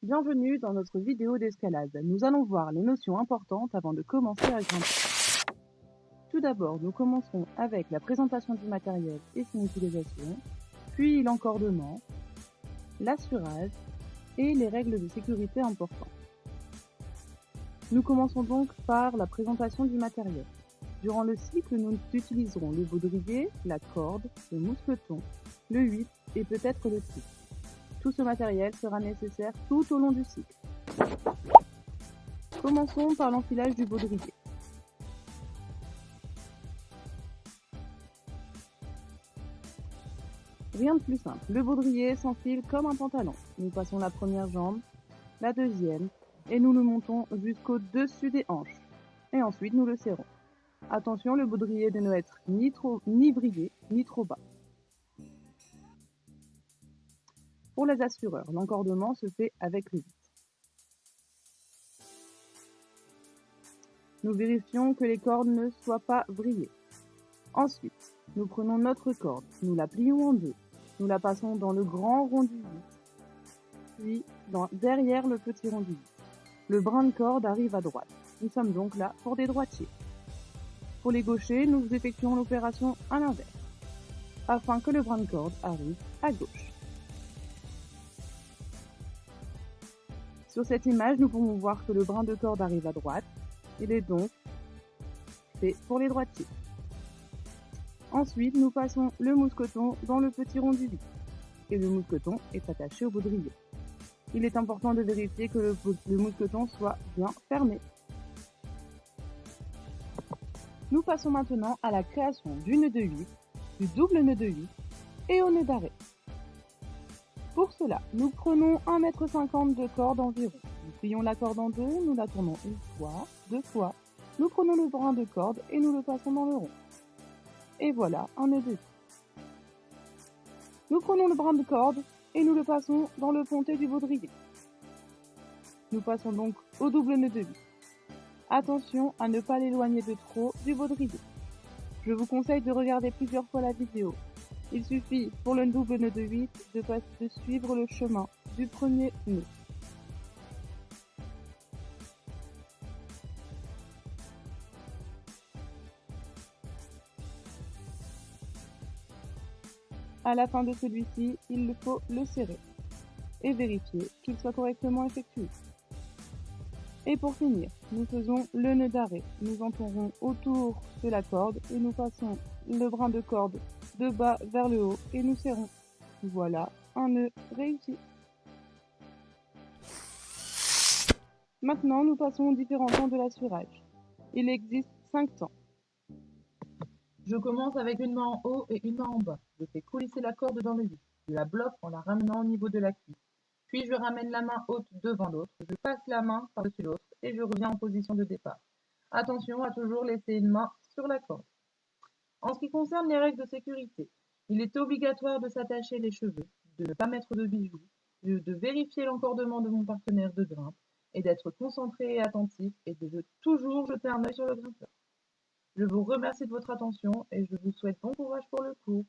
Bienvenue dans notre vidéo d'escalade. Nous allons voir les notions importantes avant de commencer à grimper. Tout d'abord, nous commencerons avec la présentation du matériel et son utilisation, puis l'encordement, l'assurage et les règles de sécurité importantes. Nous commençons donc par la présentation du matériel. Durant le cycle, nous utiliserons le baudrier, la corde, le mousqueton, le huit et peut-être le trick. Tout ce matériel sera nécessaire tout au long du cycle. Commençons par l'enfilage du baudrier. Rien de plus simple, le baudrier s'enfile comme un pantalon. Nous passons la première jambe, la deuxième, et nous le montons jusqu'au-dessus des hanches. Et ensuite nous le serrons. Attention, le baudrier ne doit être ni brillé, ni trop bas. Pour les assureurs, l'encordement se fait avec le huit. Nous vérifions que les cordes ne soient pas vrillées. Ensuite, nous prenons notre corde, nous la plions en deux, nous la passons dans le grand rond du 8, puis derrière le petit rond du 8. Le brin de corde arrive à droite. Nous sommes donc là pour des droitiers. Pour les gauchers, nous effectuons l'opération à l'inverse, afin que le brin de corde arrive à gauche. Sur cette image, nous pouvons voir que le brin de corde arrive à droite. Il est donc fait pour les droitiers. Ensuite, nous passons le mousqueton dans le petit rond du 8 et le mousqueton est attaché au baudrier. Il est important de vérifier que le mousqueton soit bien fermé. Nous passons maintenant à la création du nœud de 8, du double nœud de 8 et au nœud d'arrêt. Pour cela, nous prenons 1,50 m de corde environ. Nous plions la corde en deux, nous la tournons une fois, deux fois. Nous prenons le brin de corde et nous le passons dans le rond. Et voilà un nœud de 8. Nous prenons le brin de corde et nous le passons dans le pontet du baudrier. Nous passons donc au double nœud de 8. Attention à ne pas l'éloigner de trop du baudrier. Je vous conseille de regarder plusieurs fois la vidéo. Il suffit pour le double nœud de 8 de suivre le chemin du premier nœud. À la fin de celui-ci, il faut le serrer et vérifier qu'il soit correctement effectué. Et pour finir, nous faisons le nœud d'arrêt. Nous entourons autour de la corde et nous passons le brin de corde de bas vers le haut et nous serrons. Voilà un nœud réussi. Maintenant, nous passons aux différents temps de l'assurage. Il existe 5 temps. Je commence avec une main en haut et une main en bas. Je fais coulisser la corde dans le vide. Je la bloque en la ramenant au niveau de la cuisse. Puis je ramène la main haute devant l'autre. Je passe la main par-dessus l'autre et je reviens en position de départ. Attention à toujours laisser une main sur la corde. En ce qui concerne les règles de sécurité, il est obligatoire de s'attacher les cheveux, de ne pas mettre de bijoux, de vérifier l'encordement de mon partenaire de grimpe et d'être concentré et attentif et de toujours jeter un œil sur le grimpeur. Je vous remercie de votre attention et je vous souhaite bon courage pour le cours.